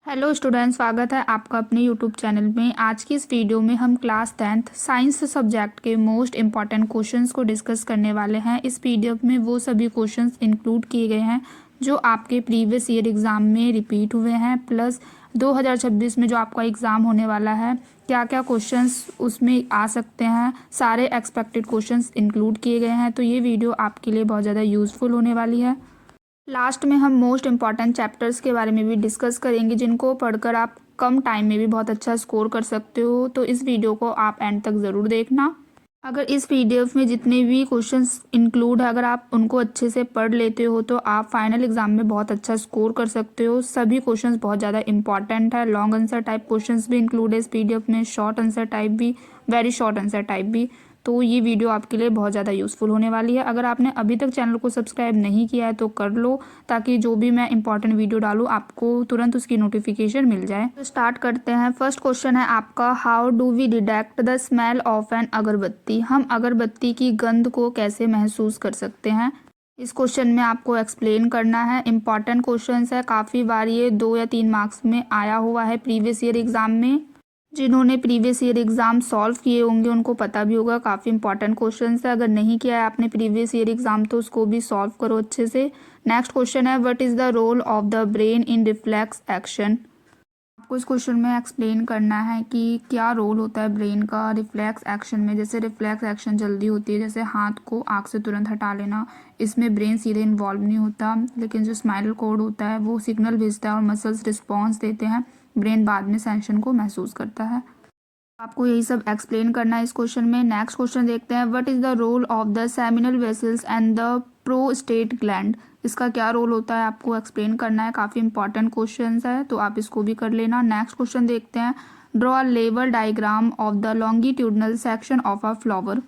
Hello students, स्वागत है आपका अपने यूट्यूब चैनल में। आज की इस वीडियो में हम क्लास 10th साइंस सब्जेक्ट के मोस्ट इम्पॉर्टेंट क्वेश्चंस को डिस्कस करने वाले हैं। इस पीडीएफ में वो सभी क्वेश्चंस इंक्लूड किए गए हैं जो आपके प्रीवियस ईयर एग्ज़ाम में रिपीट हुए हैं, प्लस 2026 में जो आपका एग्ज़ाम होने वाला है क्या क्या क्वेश्चंस उसमें आ सकते हैं, सारे एक्सपेक्टेड क्वेश्चंस इंक्लूड किए गए हैं। तो ये वीडियो आपके लिए बहुत ज़्यादा यूज़फुल होने वाली है। लास्ट में हम मोस्ट इम्पॉर्टेंट चैप्टर्स के बारे में भी डिस्कस करेंगे जिनको पढ़कर आप कम टाइम में भी बहुत अच्छा स्कोर कर सकते हो। तो इस वीडियो को आप एंड तक ज़रूर देखना। अगर इस पीडीएफ में जितने भी क्वेश्चंस इंक्लूड है, अगर आप उनको अच्छे से पढ़ लेते हो तो आप फाइनल एग्जाम में बहुत अच्छा स्कोर कर सकते हो। सभी क्वेश्चंस बहुत ज़्यादा इंपॉर्टेंट है। लॉन्ग आंसर टाइप क्वेश्चंस भी इंक्लूड है इस पीडीएफ में, शॉर्ट आंसर टाइप भी, वेरी शॉर्ट आंसर टाइप भी। तो ये वीडियो आपके लिए बहुत ज़्यादा यूज़फुल होने वाली है। अगर आपने अभी तक चैनल को सब्सक्राइब नहीं किया है तो कर लो, ताकि जो भी मैं इंपॉर्टेंट वीडियो डालूँ आपको तुरंत उसकी नोटिफिकेशन मिल जाए। तो स्टार्ट करते हैं। फर्स्ट क्वेश्चन है आपका, how do we detect the smell of an agarbatti. हम अगरबत्ती की गंध को कैसे महसूस कर सकते हैं। इस क्वेश्चन में आपको एक्सप्लेन करना है। इंपॉर्टेंट क्वेश्चन है, काफ़ी बार ये 2 या 3 मार्क्स में आया हुआ है प्रीवियस ईयर एग्ज़ाम में। जिन्होंने प्रीवियस ईयर एग्ज़ाम सॉल्व किए होंगे उनको पता भी होगा, काफ़ी इंपॉर्टेंट क्वेश्चन है। अगर नहीं किया है आपने प्रीवियस ईयर एग्ज़ाम तो उसको भी सॉल्व करो अच्छे से। नेक्स्ट क्वेश्चन है, what is the role of the brain in reflex action. आपको इस क्वेश्चन में एक्सप्लेन करना है कि क्या रोल होता है ब्रेन का रिफ्लेक्स एक्शन में। जैसे रिफ्लेक्स एक्शन जल्दी होती है, जैसे हाथ को आँख से तुरंत हटा लेना, इसमें ब्रेन सीधे इन्वॉल्व नहीं होता, लेकिन जो स्पाइनल कॉर्ड होता है वो सिग्नल भेजता है और मसल्स रिस्पॉन्स देते हैं। ब्रेन बाद में सेंशन को महसूस करता है। आपको यही सब एक्सप्लेन करना है इस क्वेश्चन में। नेक्स्ट क्वेश्चन देखते हैं, what is the role of the seminal vessels and the prostate gland. इसका क्या रोल होता है आपको एक्सप्लेन करना है। काफ़ी इंपॉर्टेंट क्वेश्चन है तो आप इसको भी कर लेना। नेक्स्ट क्वेश्चन देखते हैं, draw a level diagram of the longitudinal section of a flower.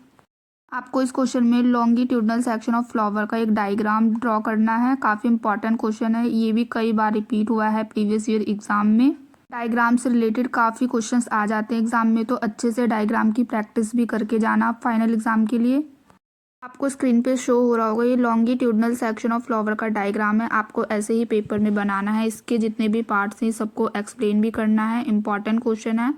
आपको इस क्वेश्चन में लॉन्गिट्यूडनल सेक्शन ऑफ फ्लावर का एक डायग्राम ड्रॉ करना है। काफ़ी इंपॉर्टेंट क्वेश्चन है, ये भी कई बार रिपीट हुआ है प्रीवियस ईयर एग्जाम में। डायग्राम से रिलेटेड काफ़ी क्वेश्चंस आ जाते हैं एग्जाम में, तो अच्छे से डायग्राम की प्रैक्टिस भी करके जाना फाइनल एग्जाम के लिए। आपको स्क्रीन पे शो हो रहा होगा, ये लॉन्गिट्यूडनल सेक्शन ऑफ फ्लावर का डायग्राम है। आपको ऐसे ही पेपर में बनाना है। इसके जितने भी पार्ट्स हैं सबको एक्सप्लेन भी करना है। इंपॉर्टेंट क्वेश्चन है।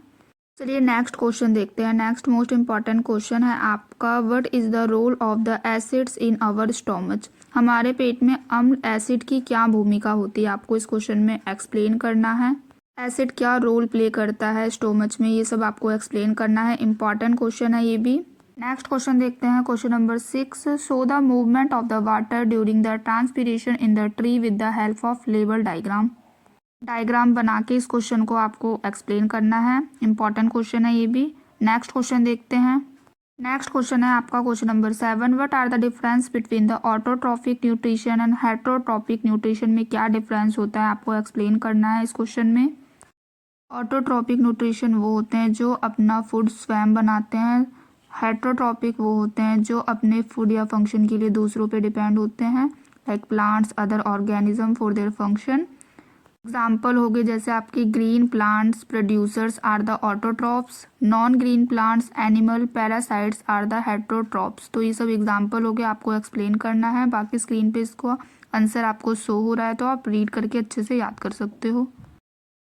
चलिए नेक्स्ट क्वेश्चन देखते हैं। नेक्स्ट मोस्ट इंपॉर्टेंट क्वेश्चन है आपका, what is the role of the acids in our stomach. हमारे पेट में अम्ल एसिड की क्या भूमिका होती है, आपको इस क्वेश्चन में एक्सप्लेन करना है। एसिड क्या रोल प्ले करता है स्टोमच में, ये सब आपको एक्सप्लेन करना है। इंपॉर्टेंट क्वेश्चन है ये भी। नेक्स्ट क्वेश्चन देखते हैं, question number 6, show the movement of the water during the transpiration in the tree with the help of level diagram. Diagram बना के इस क्वेश्चन को आपको एक्सप्लेन करना है। इंपॉर्टेंट क्वेश्चन है ये भी। नेक्स्ट क्वेश्चन देखते हैं। नेक्स्ट क्वेश्चन है आपका question number 7, what are the difference between the autotrophic nutrition and heterotrophic nutrition में क्या डिफरेंस होता है, आपको एक्सप्लेन करना है इस क्वेश्चन में। ऑटोट्रॉपिक न्यूट्रिशन वो होते हैं जो अपना फूड स्वयं बनाते हैं। हेटरोट्रॉपिक वो होते हैं जो अपने फूड या फंक्शन के लिए दूसरों पे डिपेंड होते हैं, like plants other organism for their function. Example हो गए जैसे आपकी green plants producers are the autotrophs, non green plants animal parasites are the heterotrophs. तो ये सब एग्जाम्पल हो गए, आपको एक्सप्लेन करना है। बाकी स्क्रीन पे इसको आंसर आपको शो हो रहा है तो आप रीड करके अच्छे से याद कर सकते हो।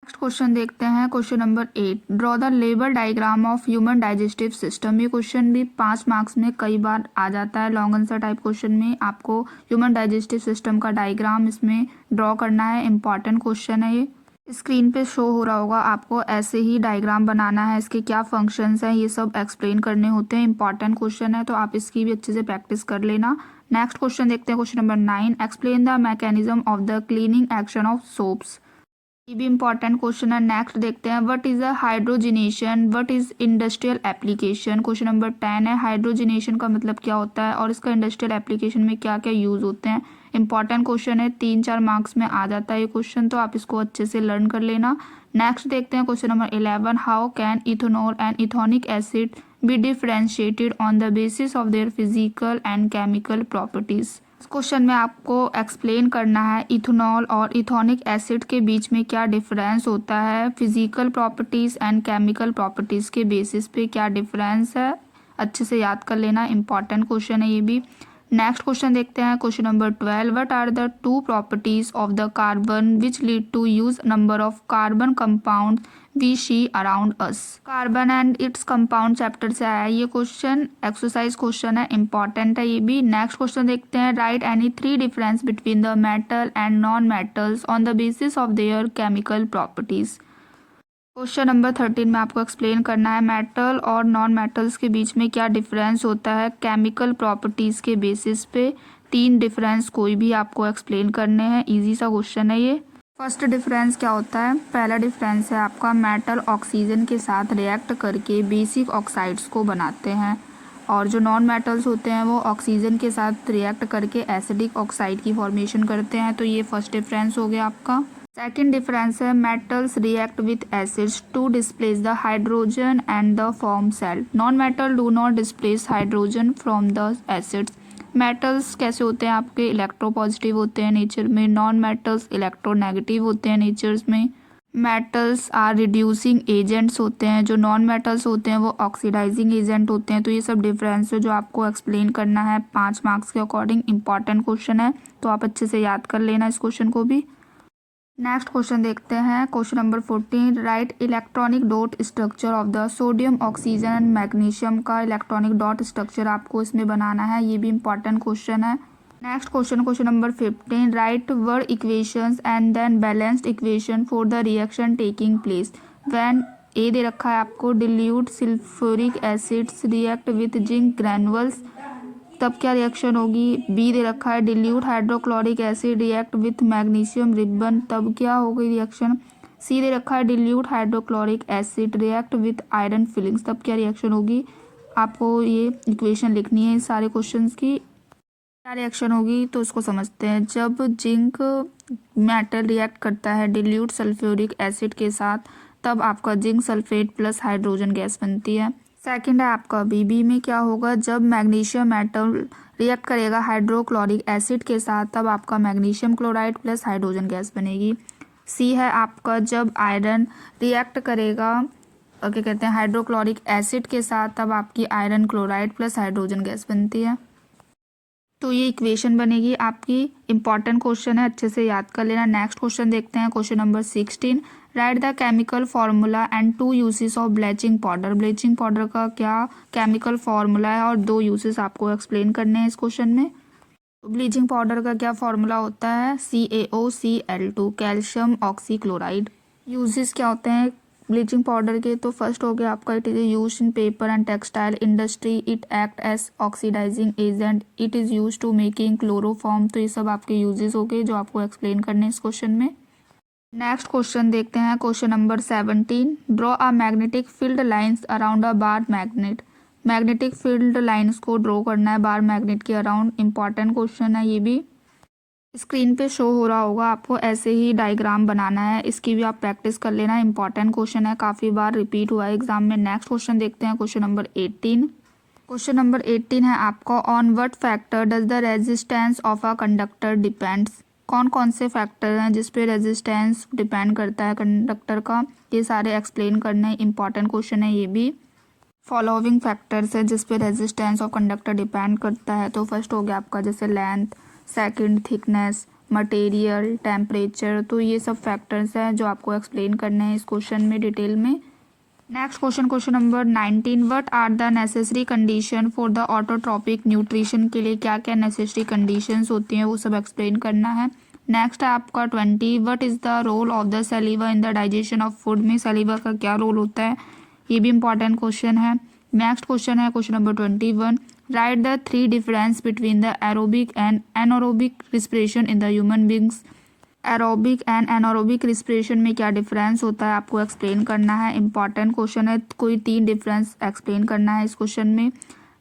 नेक्स्ट क्वेश्चन देखते हैं, question number 8, draw the level diagram of human digestive system. ये क्वेश्चन भी 5 मार्क्स में कई बार आ जाता है। लॉन्ग आंसर टाइप क्वेश्चन में आपको ह्यूमन डाइजेस्टिव सिस्टम का डायग्राम इसमें ड्रॉ करना है। इंपॉर्टेंट क्वेश्चन है ये। स्क्रीन पे शो हो रहा होगा, आपको ऐसे ही डायग्राम बनाना है। इसके क्या फंक्शंस हैं ये सब एक्सप्लेन करने होते हैं। इंपॉर्टेंट क्वेश्चन है तो आप इसकी भी अच्छे से प्रैक्टिस कर लेना। नेक्स्ट क्वेश्चन देखते हैं, question number 9, explain the mechanism of the cleaning action of soaps. ये भी इंपॉर्टेंट क्वेश्चन है। नेक्स्ट देखते हैं, what is a hydrogenation, what is industrial application. Question number 10 है, हाइड्रोजिनेशन का मतलब क्या होता है और इसका इंडस्ट्रियल एप्लीकेशन में क्या क्या यूज होते हैं। इंपॉर्टेंट क्वेश्चन है, 3-4 मार्क्स में आ जाता है ये क्वेश्चन, तो आप इसको अच्छे से लर्न कर लेना। नेक्स्ट देखते हैं, question number 11, how can ethanol and ethanolic acid B differentiated on the basis of their physical and chemical properties. इस क्वेश्चन में आपको एक्सप्लेन करना है इथेनॉल और इथेनॉलिक एसिड के बीच में क्या डिफरेंस होता है, physical properties and chemical properties के बेसिस पे क्या डिफरेंस है, अच्छे से याद कर लेना। इंपॉर्टेंट क्वेश्चन है ये भी। नेक्स्ट क्वेश्चन देखते हैं question number 12। What are the two properties of the carbon which lead to use number of carbon compound we see around us. Carbon and its compound chapter से आया ये question, exercise question है, important है ये भी। Next question देखते हैं। Write any three difference between the metal and non metals on the basis of their chemical properties. Question number 13 में आपको एक्सप्लेन करना है मेटल और नॉन मेटल्स के बीच में क्या डिफरेंस होता है केमिकल प्रॉपर्टीज़ के बेसिस पे। 3 डिफरेंस कोई भी आपको एक्सप्लेन करने हैं, इजी सा क्वेश्चन है ये। फर्स्ट डिफरेंस क्या होता है? पहला डिफरेंस है आपका मेटल ऑक्सीजन के साथ रिएक्ट करके बेसिक ऑक्साइड्स को बनाते हैं, और जो नॉन मेटल्स होते हैं वो ऑक्सीजन के साथ रिएक्ट करके एसिडिक ऑक्साइड की फॉर्मेशन करते हैं। तो ये फर्स्ट डिफरेंस हो गया आपका। सेकेंड डिफरेंस है metals react with acids to displace the hydrogen and the form self. Non metal do not displace hydrogen from the acids. Metals कैसे होते हैं आपके? इलेक्ट्रोपॉजिटिव होते हैं नेचर में, नॉन मेटल्स इलेक्ट्रोनेगेटिव होते हैं नेचर्स में। मेटल्स आर रिड्यूसिंग एजेंट्स होते हैं, जो नॉन मेटल्स होते हैं वो ऑक्सीडाइजिंग एजेंट होते हैं। तो ये सब डिफरेंस है जो आपको एक्सप्लेन करना है 5 मार्क्स के अकॉर्डिंग। इंपॉर्टेंट क्वेश्चन है तो आप अच्छे से याद कर लेना इस क्वेश्चन को भी। नेक्स्ट क्वेश्चन देखते हैं question number 14। Write electronic dot structure of the sodium, oxygen and magnesium का इलेक्ट्रॉनिक डॉट स्ट्रक्चर आपको इसमें बनाना है, ये भी इंपॉर्टेंट क्वेश्चन है। Next question number 15। Write word equations and then balanced equation for the reaction taking place when A दे रखा है आपको dilute sulphuric acids react with zinc granules, तब क्या रिएक्शन होगी। बी दे रखा है dilute hydrochloric acid react with magnesium ribbon, तब क्या होगी रिएक्शन। सी दे रखा है dilute hydrochloric acid react with iron filings, तब क्या रिएक्शन होगी। आपको ये इक्वेशन लिखनी है इस सारे क्वेश्चंस की, क्या रिएक्शन होगी तो इसको समझते हैं। जब जिंक मेटल रिएक्ट करता है डिल्यूट सल्फ्यूरिक एसिड के साथ, तब आपका zinc sulphate plus hydrogen gas बनती है। सेकंड है आपका बी में क्या होगा, जब मैग्नीशियम मेटल रिएक्ट करेगा हाइड्रोक्लोरिक एसिड के साथ, तब आपका magnesium chloride plus hydrogen gas बनेगी। सी है आपका जब आयरन रिएक्ट करेगा क्या कहते हैं हाइड्रोक्लोरिक एसिड के साथ, तब आपकी iron chloride plus hydrogen gas बनती है। तो ये इक्वेशन बनेगी आपकी। इंपॉर्टेंट क्वेश्चन है, अच्छे से याद कर लेना। नेक्स्ट क्वेश्चन देखते हैं question number 16। Right the chemical formula and 2 uses of bleaching powder. Bleaching powder का क्या केमिकल फार्मूला है और 2 यूसेस आपको एक्सप्लेन करने हैं इस क्वेश्चन में। ब्लीचिंग पाउडर का क्या फार्मूला होता है? CaOCl2 calcium oxychloride. यूजेस क्या होते हैं ब्लीचिंग पाउडर के? तो फर्स्ट हो गया आपका it is use in paper and textile industry, it act as oxidising agent, it is use to making chloroform. तो ये सब आपके यूजेस हो गए जो आपको एक्सप्लेन करने हैं इस क्वेश्चन में। नेक्स्ट क्वेश्चन देखते हैं question number 17। Draw a magnetic field lines around a bar magnet. Magnetic field lines को ड्रॉ करना है बार मैग्नेट के अराउंड। इंपॉर्टेंट क्वेश्चन है ये भी, स्क्रीन पे शो हो रहा होगा आपको, ऐसे ही डायग्राम बनाना है, इसकी भी आप प्रैक्टिस कर लेना। इंपॉर्टेंट क्वेश्चन है, काफ़ी बार रिपीट हुआ है एग्जाम में। नेक्स्ट क्वेश्चन देखते हैं क्वेश्चन नंबर 18। क्वेश्चन नंबर 18 है आपका on what factor does the resistance of a conductor depends. कौन कौन से फैक्टर हैं जिस पे रेजिस्टेंस डिपेंड करता है कंडक्टर का, ये सारे एक्सप्लेन करने। इंपॉर्टेंट क्वेश्चन है ये भी। फॉलोइंग फैक्टर्स है जिस पे रेजिस्टेंस ऑफ कंडक्टर डिपेंड करता है। तो फर्स्ट हो गया आपका जैसे length, second thickness, material, temperature. तो ये सब फैक्टर्स हैं जो आपको एक्सप्लेन करने हैं इस क्वेश्चन में डिटेल में। Next question number 19। What are the necessary condition for the autotrophic nutrition के लिए क्या क्या नेसेसरी कंडीशंस होती हैं वो सब एक्सप्लेन करना है। नेक्स्ट है आपका 20। What is the role of the saliva in the digestion of food. में सलीवा का क्या रोल होता है, ये भी इंपॉर्टेंट क्वेश्चन है। नेक्स्ट क्वेश्चन है question number 21। Write the 3 difference between the aerobic and anaerobic respiration in the human beings. Aerobic and anaerobic respiration में क्या डिफरेंस होता है आपको एक्सप्लेन करना है। इंपॉर्टेंट क्वेश्चन है, कोई 3 डिफरेंस एक्सप्लेन करना है इस क्वेश्चन में।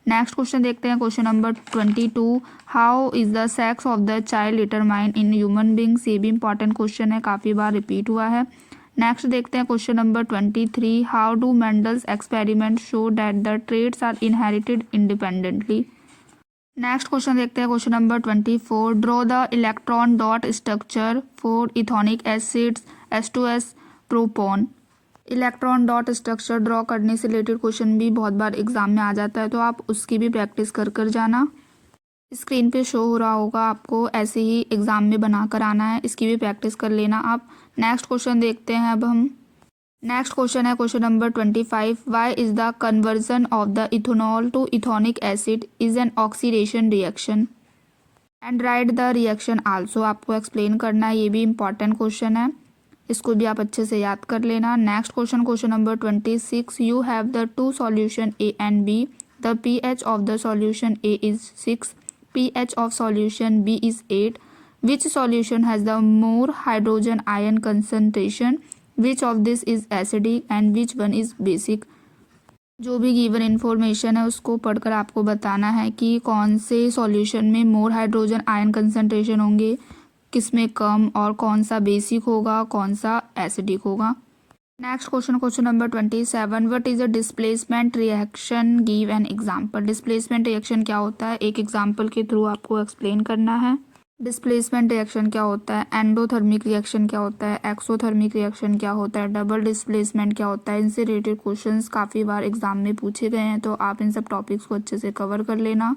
नेक्स्ट क्वेश्चन देखते हैं question number 22। How is the sex of the child determined in human beings. ये भी इंपॉर्टेंट क्वेश्चन है, काफ़ी बार रिपीट हुआ है। नेक्स्ट देखते हैं question number 23। How do Mendel's experiment show that the traits are inherited independently. Next question देखते हैं question number 24। Draw the electron dot structure for ethanoic acids H2S propanone. Electron dot structure draw करने से related question भी बहुत बार exam में आ जाता है, तो आप उसकी भी प्रैक्टिस कर जाना। स्क्रीन पे शो हो रहा होगा आपको, ऐसे ही एग्ज़ाम में बना कर आना है, इसकी भी प्रैक्टिस कर लेना आप। नेक्स्ट क्वेश्चन देखते हैं अब हम। नेक्स्ट क्वेश्चन है question number 25। Why is the conversion of the ethanol to ethanoic acid is an oxidation reaction and write the reaction also. आपको एक्सप्लेन करना है, ये भी इंपॉर्टेंट क्वेश्चन है, इसको भी आप अच्छे से याद कर लेना। Next question, question number 26। You have the two solution A and B, the pH of the solution A is 6, pH of solution B is 8, which solution has the more hydrogen ion concentration, which of this is acidic and which one is basic. जो भी given information है उसको पढ़कर आपको बताना है कि कौन से सॉल्यूशन में मोर हाइड्रोजन आयन कंसंट्रेशन होंगे, किस में कम, और कौन सा बेसिक होगा, कौन सा एसिडिक होगा। Next question, question number 27। What is a displacement reaction, give an example. Displacement reaction क्या होता है, एक एग्जांपल के थ्रू आपको एक्सप्लेन करना है। डिस्प्लेसमेंट रिएक्शन क्या होता है, एंडोथर्मिक रिएक्शन क्या होता है, एक्सोथर्मिक रिएक्शन क्या होता है, डबल डिस्प्लेसमेंट क्या होता है। इनसे रिलेटेड क्वेश्चंस काफ़ी बार एग्जाम में पूछे गए हैं, तो आप इन सब टॉपिक्स को अच्छे से कवर कर लेना।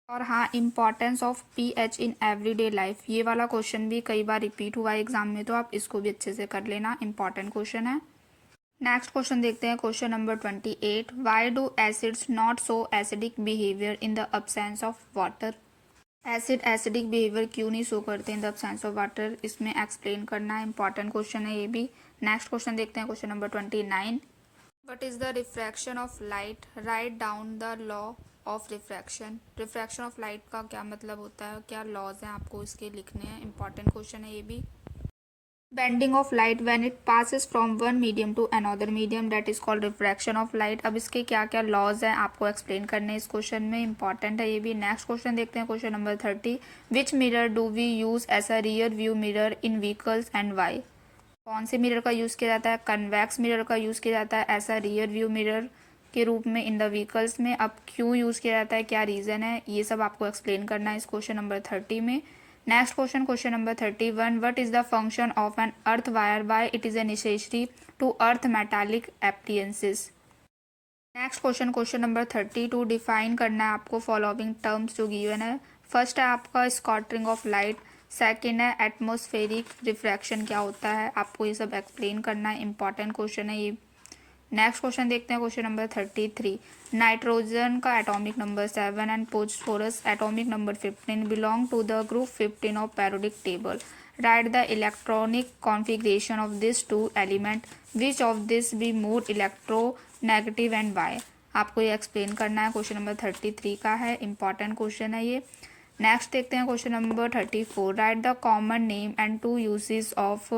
और हाँ, importance of pH in everyday life, ये वाला क्वेश्चन भी कई बार रिपीट हुआ है एग्जाम में, तो आप इसको भी अच्छे से कर लेना, इंपॉर्टेंट क्वेश्चन है। नेक्स्ट क्वेश्चन देखते हैं, question number 28। Why do acids not show acidic behaviour in the absence of water. Acid acidic behaviour क्यों नहीं शो करते in the absence of water, इसमें एक्सप्लेन करना है, इंपॉर्टेंट क्वेश्चन है ये भी। नेक्स्ट क्वेश्चन देखते हैं, question number 29। What is the refraction of light, write down the law of refraction. Refraction of light का क्या मतलब होता है, क्या लॉज हैं, आपको इसके लिखने हैं, इंपॉर्टेंट क्वेश्चन है ये भी। Bending of light when it passes from one medium to another medium, that is called refraction of light. अब इसके क्या क्या लॉज हैं आपको एक्सप्लेन करने हैं इस क्वेश्चन में, इंपॉर्टेंट है ये भी। नेक्स्ट क्वेश्चन देखते हैं, question number 30। Which mirror do we use as a rear view mirror in vehicles and why. कौन से मिरर का यूज़ किया जाता है, कन्वेक्स मिरर का यूज़ किया जाता है ऐसा रियर व्यू मिरर के रूप में इन द व्हीकल्स में। अब क्यों यूज़ किया जाता है, क्या रीज़न है, ये सब आपको एक्सप्लेन करना है इस क्वेश्चन नंबर 30 में। Next question, question number 31। What is the function of an earth wire, why it is a necessary to earth metallic appliances. Next question, question number 32। Define करना है आपको फॉलोइंग टर्म्स जो given है। First है आपका scattering of light, second है atmospheric refraction क्या होता है, आपको ये सब एक्सप्लेन करना है, इंपॉर्टेंट क्वेश्चन है ये। नेक्स्ट क्वेश्चन देखते हैं, क्वेश्चन नंबर 33। नाइट्रोजन का atomic number 7 and phosphorus atomic number 15 belong to the group 15 of periodic table. Write the electronic configuration of this two element, which of this be more electronegative and why. आपको ये explain करना है, question number 33 का है, important question है ये। Next देखते हैं, question number 34। Write the common name and two uses of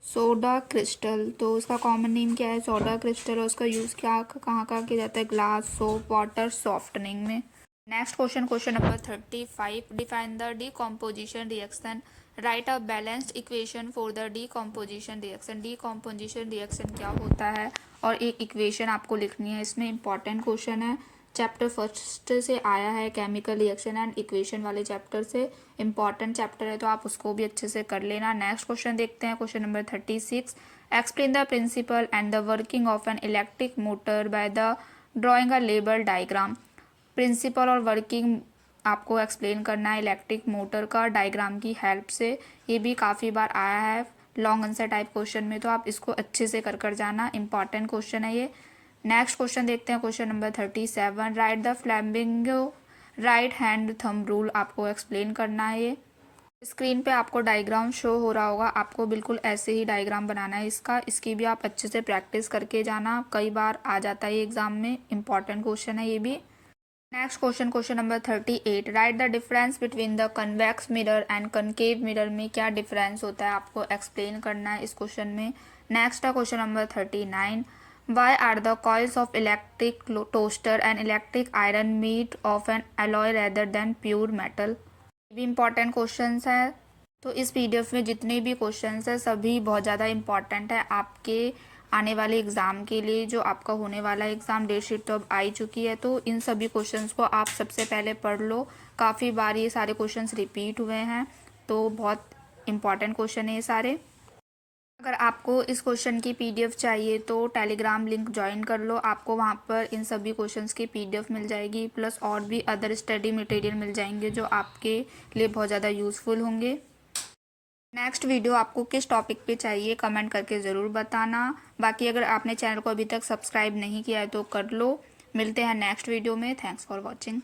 soda crystal. तो उसका कॉमन नेम क्या है, सोडा क्रिस्टल, और उसका यूज़ क्या कहाँ कहाँ किया जाता है, ग्लास, सोप, वाटर, सॉफ्टनिंग में। Next question, question number 35। Define the decomposition reaction, right a balanced equation for the decomposition reaction. Decomposition reaction क्या होता है और एक इक्वेशन आपको लिखनी है, इसमें इंपॉर्टेंट क्वेश्चन है, चैप्टर फर्स्ट से आया है, केमिकल रिएक्शन एंड इक्वेशन वाले चैप्टर से, इंपॉर्टेंट चैप्टर है, तो आप उसको भी अच्छे से कर लेना। नेक्स्ट क्वेश्चन देखते हैं, question number 36। Explain the principle and the working of an electric motor by the drawing a label diagram. Principle और वर्किंग आपको एक्सप्लेन करना है इलेक्ट्रिक मोटर का डायग्राम की हेल्प से, ये भी काफ़ी बार आया है लॉन्ग आंसर टाइप क्वेश्चन में, तो आप इसको अच्छे से कर जाना, इंपॉर्टेंट क्वेश्चन है ये। नेक्स्ट क्वेश्चन देखते हैं, question number 37। Right the flamingo right hand thumb rule, आपको एक्सप्लेन करना है ये। स्क्रीन पे आपको डायग्राम शो हो रहा होगा, आपको बिल्कुल ऐसे ही डायग्राम बनाना है इसका, इसकी भी आप अच्छे से प्रैक्टिस करके जाना, कई बार आ जाता है ये एग्जाम में, इंपॉर्टेंट क्वेश्चन है ये भी। Next question, question number 38। Right the difference between the convex mirror and concave mirror, में क्या डिफरेंस होता है आपको एक्सप्लेन करना है इस क्वेश्चन में। नेक्स्ट है question number 39। Why are the coils of electric toaster and electric iron made of an alloy rather than pure metal. भी इंपॉर्टेंट क्वेश्चंस है, तो इस पीडीएफ में जितने भी क्वेश्चंस हैं सभी बहुत ज़्यादा इंपॉर्टेंट है आपके आने वाले एग्ज़ाम के लिए, जो आपका होने वाला एग्ज़ाम डेट शीट तो अब आ ही चुकी है, तो इन सभी क्वेश्चंस को आप सबसे पहले पढ़ लो, काफ़ी बार ये सारे क्वेश्चंस रिपीट हुए हैं, तो बहुत इंपॉर्टेंट क्वेश्चन है ये सारे। अगर आपको इस क्वेश्चन की पीडीएफ चाहिए तो टेलीग्राम लिंक ज्वाइन कर लो, आपको वहाँ पर इन सभी क्वेश्चंस की पीडीएफ मिल जाएगी, प्लस और भी अदर स्टडी मटेरियल मिल जाएंगे जो आपके लिए बहुत ज़्यादा यूज़फुल होंगे। नेक्स्ट वीडियो आपको किस टॉपिक पे चाहिए कमेंट करके ज़रूर बताना। बाकी अगर आपने चैनल को अभी तक सब्सक्राइब नहीं किया है तो कर लो। मिलते हैं नेक्स्ट वीडियो में। Thanks for watching.